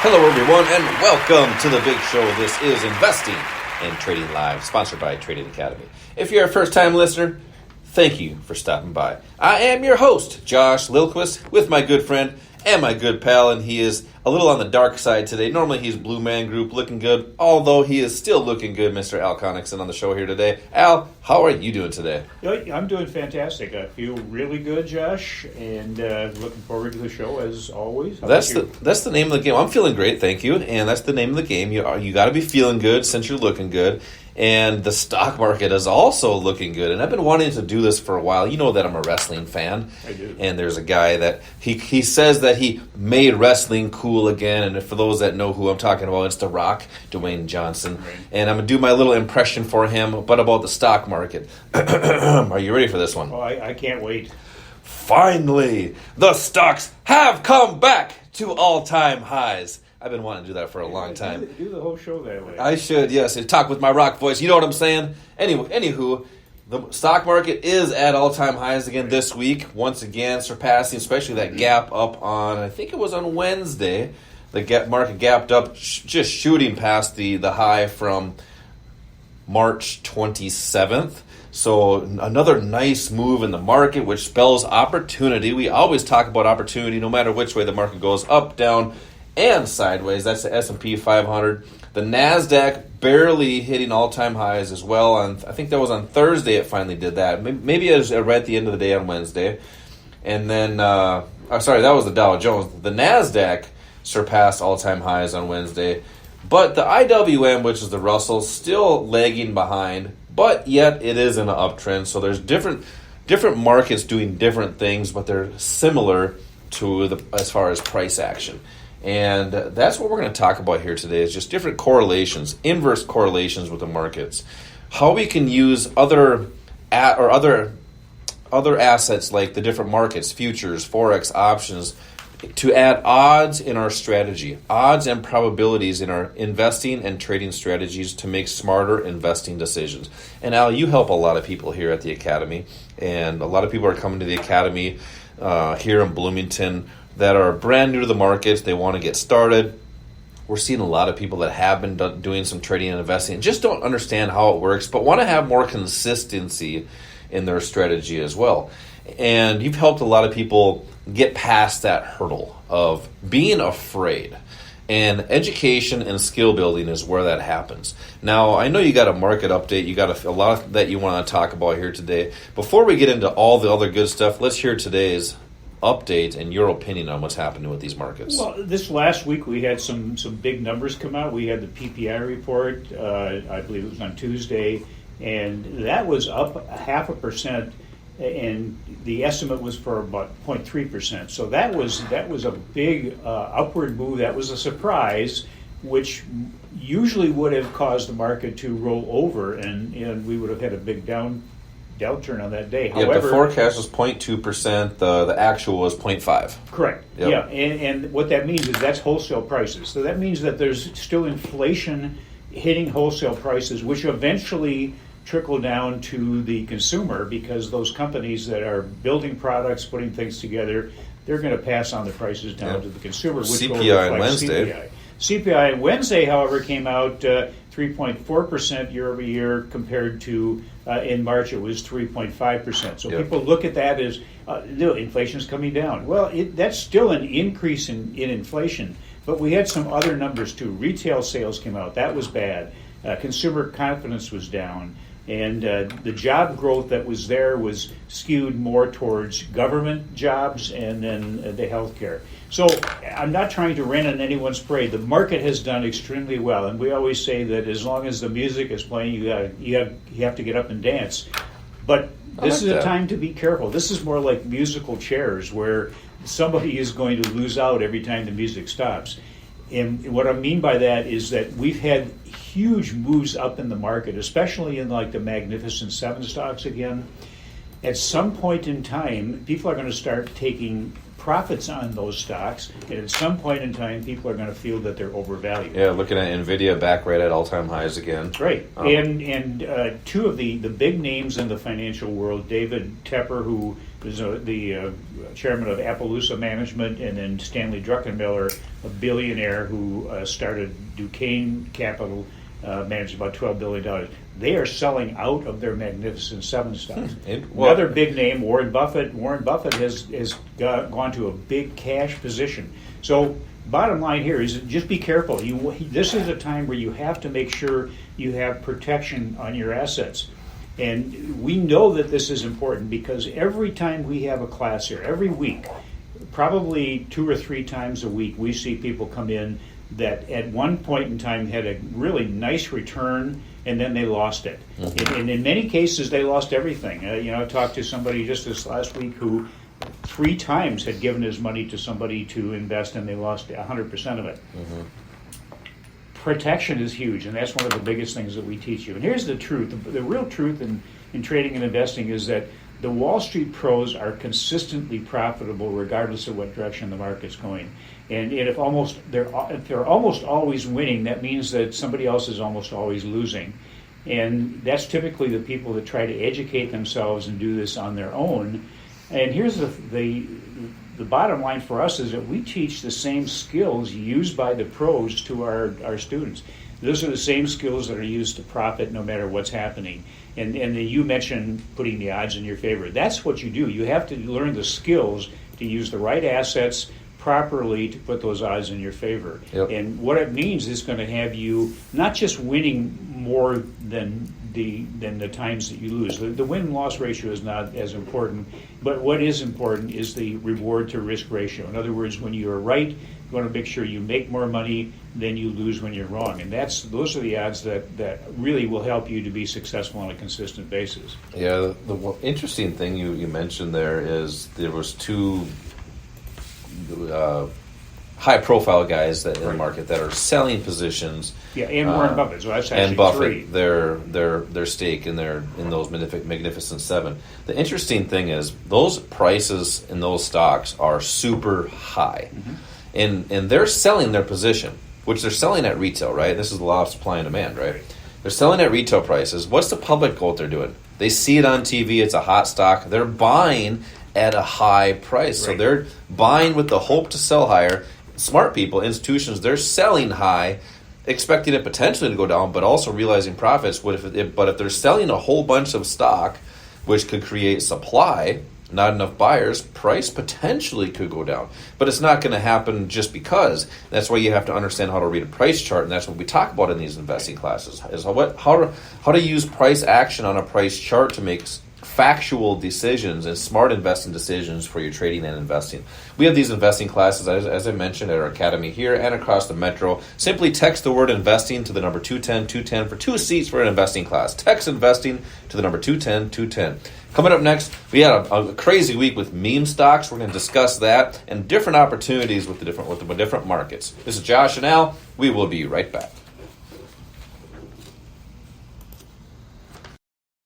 Hello, everyone, and welcome to the big show. This is Investing and Trading Live, sponsored by Trading Academy. If you're a first-time listener, thank you for stopping by. I am your host, Josh Lilquist, with my good friend and my good pal, and he is a little on the dark side today. Normally, he's Blue Man Group, looking good, although he is still looking good, Mr. Al Connickson on the show here today. Al, how are you doing today? I'm doing fantastic. I feel really good, Josh, and looking forward to the show as always. That's the name of the game. I'm feeling great, thank you, and that's the name of the game. You got to be feeling good since you're looking good. And the stock market is also looking good. And I've been wanting to do this for a while. You know that I'm a wrestling fan. I do. And there's a guy that he says that he made wrestling cool again. And for those that know who I'm talking about, it's The Rock, Dwayne Johnson. Right. And I'm going to do my little impression for him, but about the stock market. Are you ready for this one? Oh, I can't wait. Finally, the stocks have come back to all-time highs. I've been wanting to do that for a long time. Do the whole show that way. I should, yes. Talk with my rock voice. You know what I'm saying? Anywho, the stock market is at all-time highs again this week. Once again, surpassing, especially that gap up on, I think it was on Wednesday. The market gapped up, just shooting past the high from March 27th. So another nice move in the market, which spells opportunity. We always talk about opportunity no matter which way the market goes, up, down, and sideways. That's the S&P 500. The NASDAQ barely hitting all-time highs as well. I think that was on Thursday it finally did that. Maybe it was right at the end of the day on Wednesday. And then, that was the Dow Jones. The NASDAQ surpassed all-time highs on Wednesday. But the IWM, which is the Russell, still lagging behind. But yet it is in an uptrend. So there's different markets doing different things, but they're similar to as far as price action. And that's what we're going to talk about here today is just different correlations, inverse correlations with the markets. How we can use other assets like the different markets, futures, forex, options, to add odds in our strategy, odds and probabilities in our investing and trading strategies to make smarter investing decisions. And Al, you help a lot of people here at the Academy, and a lot of people are coming to the Academy here in Bloomington that are brand new to the markets. They want to get started. We're seeing a lot of people that have been doing some trading and investing and just don't understand how it works, but want to have more consistency in their strategy as well. And you've helped a lot of people get past that hurdle of being afraid. And education and skill building is where that happens. Now, I know you got a market update. You got a lot that you want to talk about here today. Before we get into all the other good stuff, let's hear today's update and your opinion on what's happening with these markets. Well, this last week we had some big numbers come out. We had the PPI report, I believe it was on Tuesday, and that was up 0.5%, and the estimate was for about 0.3%. So that was a big upward move. That was a surprise, which usually would have caused the market to roll over, and we would have had a big downturn on that day. However, the forecast was 0.2%. The actual was 0.5. Correct. Yep. Yeah, and what that means is that's wholesale prices. So that means that there's still inflation hitting wholesale prices, which eventually trickle down to the consumer because those companies that are building products, putting things together, they're going to pass on the prices down to the consumer. Which CPI on Wednesday. CPI on Wednesday, however, came out 3.4% year over year compared to in March it was 3.5%. So people look at that as inflation is coming down. Well, that's still an increase in inflation, but we had some other numbers too. Retail sales came out. That was bad. Consumer confidence was down. And the job growth that was there was skewed more towards government jobs and then the healthcare. So I'm not trying to rain on anyone's parade. The market has done extremely well, and we always say that as long as the music is playing, you have to get up and dance. But this is a time to be careful. This is more like musical chairs, where somebody is going to lose out every time the music stops. And what I mean by that is that we've had huge moves up in the market, especially in like the Magnificent Seven stocks again. At some point in time, people are going to start taking profits on those stocks, and at some point in time, people are going to feel that they're overvalued. Yeah, looking at NVIDIA back right at all-time highs again. Right. And two of the big names in the financial world, David Tepper, who is the chairman of Appaloosa Management, and then Stanley Druckenmiller, a billionaire who started Duquesne Capital, managed about $12 billion. They are selling out of their Magnificent Seven stocks. Another big name, Warren Buffett. Warren Buffett has gone to a big cash position. So bottom line here is just be careful. This is a time where you have to make sure you have protection on your assets. And we know that this is important because every time we have a class here, every week, probably 2 or 3 times a week, we see people come in that at one point in time had a really nice return, and then they lost it. And in many cases, they lost everything. I talked to somebody just this last week who 3 times had given his money to somebody to invest, and they lost 100% of it. Protection is huge, and that's one of the biggest things that we teach you. And here's the truth. The real truth in trading and investing is that the Wall Street pros are consistently profitable regardless of what direction the market's going. And if they're almost always winning, that means that somebody else is almost always losing. And that's typically the people that try to educate themselves and do this on their own. And here's the bottom line for us is that we teach the same skills used by the pros to our students. Those are the same skills that are used to profit no matter what's happening. And you mentioned putting the odds in your favor. That's what you do. You have to learn the skills to use the right assets properly to put those odds in your favor. Yep. And what it means is going to have you not just winning more than the times that you lose. The win-loss ratio is not as important, but what is important is the reward to risk ratio. In other words, when you are right, you want to make sure you make more money than you lose when you're wrong. And those are the odds that really will help you to be successful on a consistent basis. Yeah, the interesting thing you mentioned there is there was 2 high-profile guys that in the market that are selling positions. Yeah, and Warren Buffett. So that's actually and Buffett, 3. their stake in those Magnificent Seven. The interesting thing is those prices in those stocks are super high, and they're selling their position, which they're selling at retail, right? This is the law of supply and demand, right? They're selling at retail prices. What's the public goal they're doing? They see it on TV. It's a hot stock. They're buying at a high price. Right. So they're buying with the hope to sell higher. Smart people, institutions, they're selling high, expecting it potentially to go down, but also realizing profits. But if they're selling a whole bunch of stock, which could create supply, not enough buyers, price potentially could go down. But it's not going to happen just because. That's why you have to understand how to read a price chart, and that's what we talk about in these investing classes, is how to use price action on a price chart to make factual decisions and smart investing decisions for your trading and investing. We have these investing classes, as I mentioned, at our academy here and across the metro. Simply text the word investing to the number 210-210 for 2 seats for an investing class. Text investing to the number 210-210. Coming up next, we had a crazy week with meme stocks. We're going to discuss that and different opportunities with the different markets. This is Josh and Al. We will be right back.